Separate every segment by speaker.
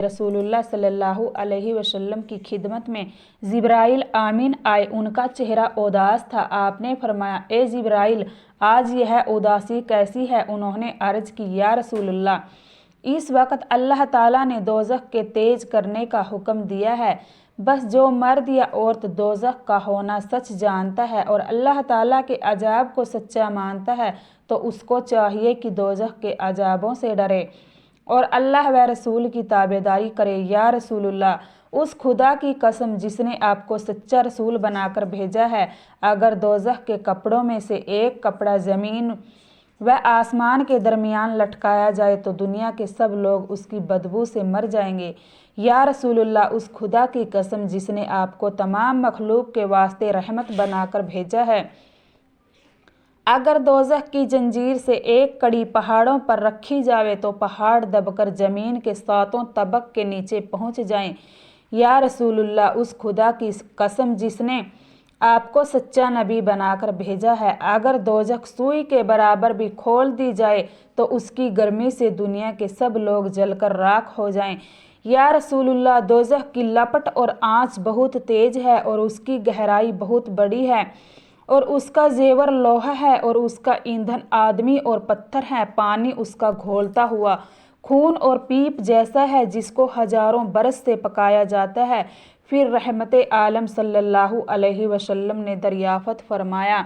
Speaker 1: रसूलुल्लाह सल्लल्लाहु अलैहि वसल्लम की खिदमत में जिब्राइल आमीन आए। उनका चेहरा उदास था। आपने फरमाया, ए जिब्राइल, आज यह उदासी कैसी है? उन्होंने अर्ज की, या रसूलुल्लाह, इस वक्त अल्लाह ताला ने दोज़ख के तेज करने का हुक्म दिया है। बस जो मर्द या औरत दोज़ख का होना सच जानता है और अल्लाह ताला के अजाब को सच्चा मानता है तो उसको चाहिए कि दोज़ख के अजाबों से डरे और अल्लाह व रसूल की ताबेदारी करे। या रसूलुल्लाह, उस खुदा की कसम जिसने आपको सच्चा रसूल बनाकर भेजा है, अगर दोज़ख के कपड़ों में से एक कपड़ा ज़मीन व आसमान के दरमियान लटकाया जाए तो दुनिया के सब लोग उसकी बदबू से मर जाएंगे। या रसूलुल्लाह, उस खुदा की कसम जिसने आपको तमाम मखलूक के वास्ते रहमत बनाकर भेजा है, अगर दोज़ख की जंजीर से एक कड़ी पहाड़ों पर रखी जावे तो पहाड़ दबकर ज़मीन के सातों तबक के नीचे पहुँच जाएं। या रसूलुल्लाह, उस खुदा की कसम जिसने आपको सच्चा नबी बनाकर भेजा है, अगर दोज़ख सुई के बराबर भी खोल दी जाए तो उसकी गर्मी से दुनिया के सब लोग जलकर राख हो जाएं। या रसूलुल्लाह, दोज़ख की लपट और आँच बहुत तेज है और उसकी गहराई बहुत बड़ी है और उसका जेवर लोहा है और उसका ईंधन आदमी और पत्थर है। पानी उसका घोलता हुआ खून और पीप जैसा है जिसको हजारों बरस से पकाया जाता है। फिर रहमते आलम सल्लल्लाहु अलैहि वसल्लम ने दरियाफ़त फरमाया,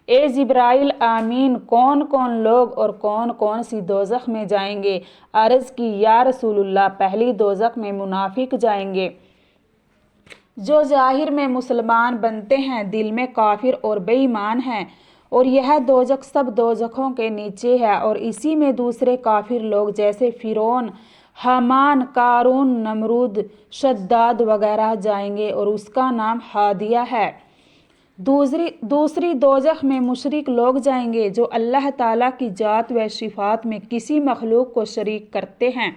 Speaker 1: ए जिब्राइल आमीन, कौन कौन लोग और कौन कौन सी दोज़ख में जाएंगे? अर्ज़ की, या रसूलुल्लाह, पहली दोज़ख में मुनाफिक जाएंगे जो ज़ाहिर में मुसलमान बनते हैं, दिल में काफिर और बेईमान हैं, और यह दोज़ख सब दोज़खों के नीचे है और इसी में दूसरे काफिर लोग जैसे फिरौन, हामान, कारून, नमरूद, शद्दाद वगैरह जाएंगे और उसका नाम हादिया है। दूसरी दोज़ख में मुशरिक लोग जाएंगे जो अल्लाह ताला की जात व सिफ़ात में किसी मखलूक को शरीक करते हैं,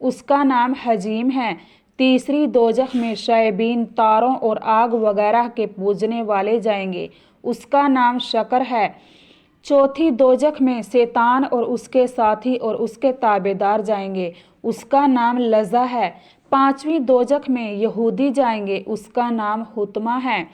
Speaker 1: उसका नाम हजीम है। तीसरी दोज़ख में शायबीन, तारों और आग वगैरह के पूजने वाले जाएंगे, उसका नाम शकर है। चौथी दोज़ख में शैतान और उसके साथी और उसके ताबेदार जाएंगे, उसका नाम लज़ा है। पांचवी दोज़ख में यहूदी जाएंगे, उसका हुतमा हुतमा है।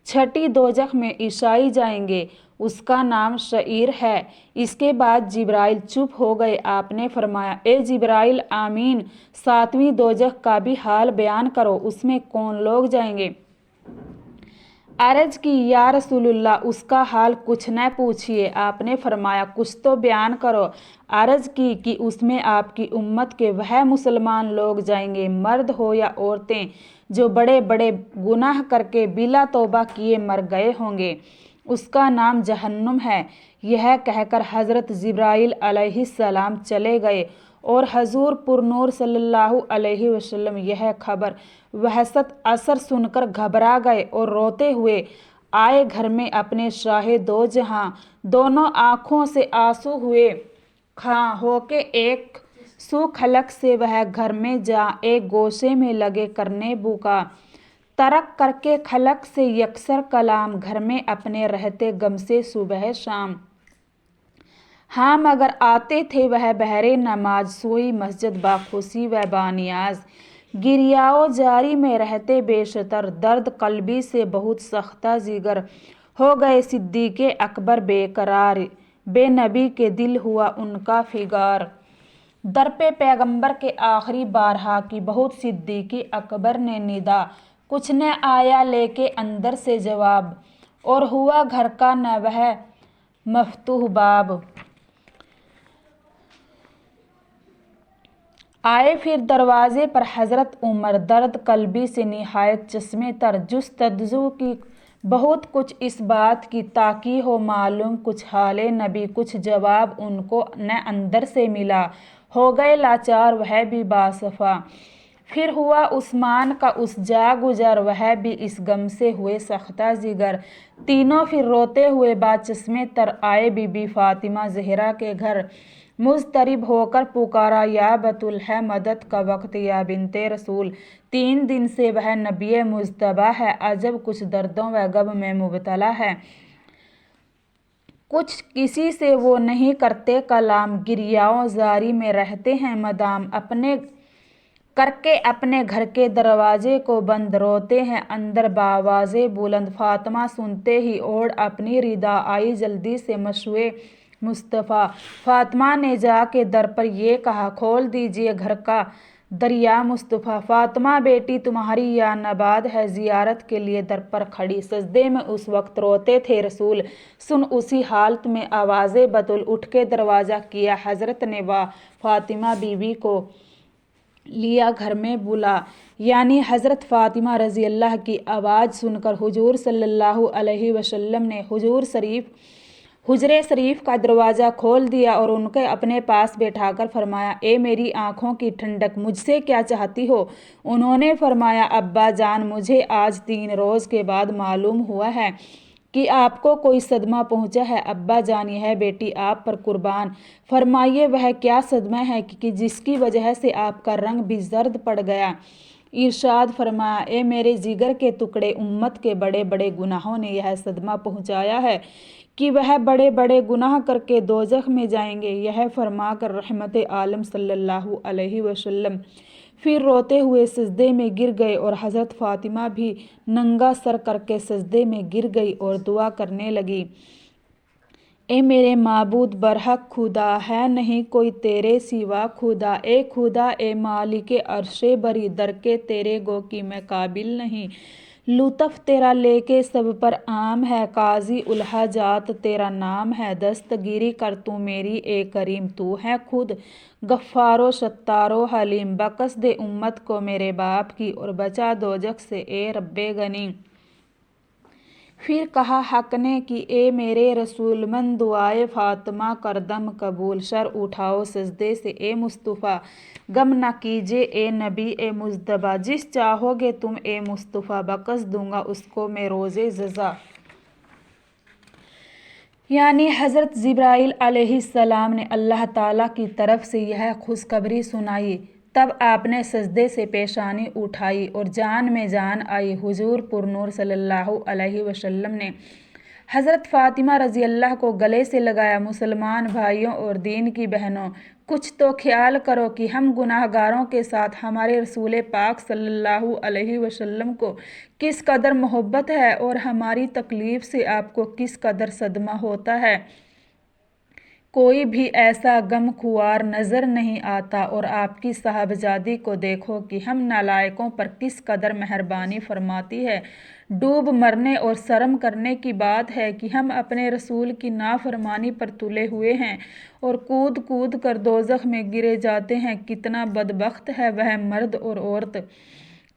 Speaker 1: छठी दोज़ख में ईसाई जाएंगे, उसका नाम शईर है। इसके बाद जिब्राइल चुप हो गए। आपने फरमाया, ए जिब्राइल आमीन, सातवीं दोज़ख का भी हाल बयान करो, उसमें कौन लोग जाएंगे? अर्ज की, या रसूलुल्लाह, उसका हाल कुछ न पूछिए। आपने फरमाया, कुछ तो बयान करो। अर्ज की कि उसमें आपकी उम्मत के वह मुसलमान लोग जाएंगे, मर्द हो या औरतें, जो बड़े बड़े गुनाह करके बिला तौबा किए मर गए होंगे, उसका नाम जहन्नुम है। यह कहकर हज़रत जिब्राइल अलैहिस्सलाम चले गए और हजूर पुरनूर सल्लल्लाहु अलैहि वसल्लम यह खबर वहसत असर सुनकर घबरा गए और रोते हुए आए घर में अपने शाहे दो जहां, दोनों आँखों से आंसू हुए खां होके एक सुखलक से वह घर में जा एक गोशे में लगे करने बुका, तरक करके खलक से यकसर कलाम, घर में अपने रहते गम से सुबह शाम। हाँ मगर आते थे वह बहरे नमाज, सोई मस्जिद बाखुशी व बानियाज, गिरियाओ जारी में रहते बेशतर, दर्द कल्बी से बहुत सख्ता जिगर, हो गए सिद्दीक़े अकबर बेकरार, बेनबी के दिल हुआ उनका फिगार। दर पे पैगंबर के आखिरी बारहा की बहुत सिद्दीक़ी अकबर ने निदा, कुछ न आया लेके अंदर से जवाब, और हुआ घर का न वह मफ्तूह बाब। आए फिर दरवाजे पर हज़रत उमर, दर्द कल्बी से निहायत चश्मे तर, जुस्तजू की बहुत कुछ इस बात की ताकि हो मालूम कुछ हाले नबी, कुछ जवाब उनको न अंदर से मिला, हो गए लाचार वह भी बासफा। फिर हुआ उस्मान का उस जा गुजर, वह भी इस गम से हुए सख्ता जिगर। तीनों फिर रोते हुए बाचश्मे तर आए बीबी फातिमा ज़हरा के घर, मुज़तरिब होकर पुकारा, या बतुल है मदद का वक्त, या बिनते रसूल। 3 दिन से वह नबी मुज्तबा है, अजब कुछ दर्दों व गम में मुबतला है, कुछ किसी से वो नहीं करते कलाम, गिरियाओं जारी में रहते हैं मदाम, अपने करके अपने घर के दरवाजे को बंद रोते हैं अंदर बावाज़े बुलंद। फातिमा सुनते ही ओढ़ अपनी रिदा आई जल्दी से मशवे मुस्तफ़ा। फातिमा ने जाके दर पर ये कहा, खोल दीजिए घर का दरिया मुस्तफ़ा। फातिमा बेटी तुम्हारी या नबाद है ज़ियारत के लिए दर पर खड़ी। सजदे में उस वक्त रोते थे रसूल, सुन उसी हालत में आवाज़े बतुल। उठ के दरवाज़ा किया हज़रत ने वा, फातिमा बीवी को लिया घर में बुला। यानी हज़रत फ़ातिमा रज़ी अल्लाह की आवाज़ सुनकर हुजूर सल्लल्लाहु अलैहि वसल्लम ने हुजरे शरीफ का दरवाज़ा खोल दिया और उनके अपने पास बैठाकर फरमाया, ए मेरी आँखों की ठंडक, मुझसे क्या चाहती हो? उन्होंने फरमाया, अब्बा जान, मुझे आज 3 रोज़ के बाद मालूम हुआ है कि आपको कोई सदमा पहुंचा है। अब्बा जान, यह बेटी आप पर कुर्बान। फरमाइए वह क्या सदमा है कि जिसकी वजह से आपका रंग भी जर्द पड़ गया। इरशाद फरमाया, ए मेरे जिगर के टुकड़े, उम्मत के बड़े बड़े गुनाहों ने यह सदमा पहुंचाया है कि वह बड़े बड़े गुनाह करके दोजख में जाएंगे। यह फरमा कर रहमत आलम सल्लल्लाहु अलैहि वसल्लम फिर रोते हुए सजदे में गिर गए और हज़रत फ़ातिमा भी नंगा सर करके सजदे में गिर गई और दुआ करने लगी, ए मेरे माबूद बरहक खुदा, है नहीं कोई तेरे सिवा खुदा। ए खुदा, ए मालिके अर्शे बरी, दर के तेरे गो की मैं काबिल नहीं। लुत्फ़ तेरा लेके सब पर आम है, काजी उल्हा जात तेरा नाम है। दस्तगीरी कर तू मेरी ए करीम, तू है खुद गफ़्फ़ारो सत्तारो हलीम। बकस दे उम्मत को मेरे बाप की और बचा दोजख से ए रब्बे गनी। फिर कहा हक ने कि ए मेरे रसूल, मन दुआए फ़ातिमा करदम कबूल। सर उठाओ सजदे से ए मुस्तफ़ा, गम न कीजिए ए नबी ए मुज्तबा। जिस चाहोगे तुम ए मुस्तफ़ा, बकस दूंगा उसको मैं रोज़े जज़ा। यानी हज़रत जिब्राइल अलैहिस्सलाम ने अल्लाह ताला की तरफ से यह खुशखबरी सुनाई। तब आपने सजदे से पेशानी उठाई और जान में जान आई। हुजूर पुरनूर सल्लल्लाहु अलैहि वसल्लम ने हज़रत फ़ातिमा रज़ी अल्लाह को गले से लगाया। मुसलमान भाइयों और दीन की बहनों, कुछ तो ख्याल करो कि हम गुनाहगारों के साथ हमारे रसूल पाक सल्लल्लाहु अलैहि वसल्लम को किस कदर मोहब्बत है और हमारी तकलीफ़ से आपको किस कदर सदमा होता है। कोई भी ऐसा गमखुआर नज़र नहीं आता और आपकी साहबजादी को देखो कि हम नालायकों पर किस कदर मेहरबानी फरमाती है। डूब मरने और शर्म करने की बात है कि हम अपने रसूल की नाफरमानी पर तुले हुए हैं और कूद कूद कर दोजख में गिरे जाते हैं। कितना बदबख्त है वह मर्द और औरत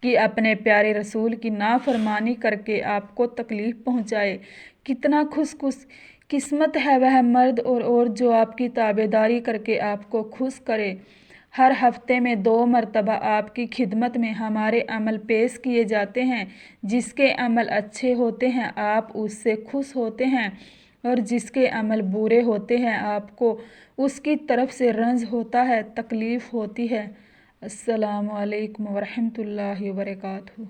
Speaker 1: कि अपने प्यारे रसूल की नाफरमानी करके आपको तकलीफ़ पहुँचाए। कितना खुश किस्मत है वह मर्द और औरत जो आपकी ताबेदारी करके आपको खुश करे। हर हफ्ते में 2 मरतबा आपकी खिदमत में हमारे अमल पेश किए जाते हैं। जिसके अमल अच्छे होते हैं आप उससे खुश होते हैं और जिसके अमल बुरे होते हैं आपको उसकी तरफ से रंज होता है, तकलीफ़ होती है। अस्सलामु अलैकुम वरहमतुल्लाहि वबरकातुहू।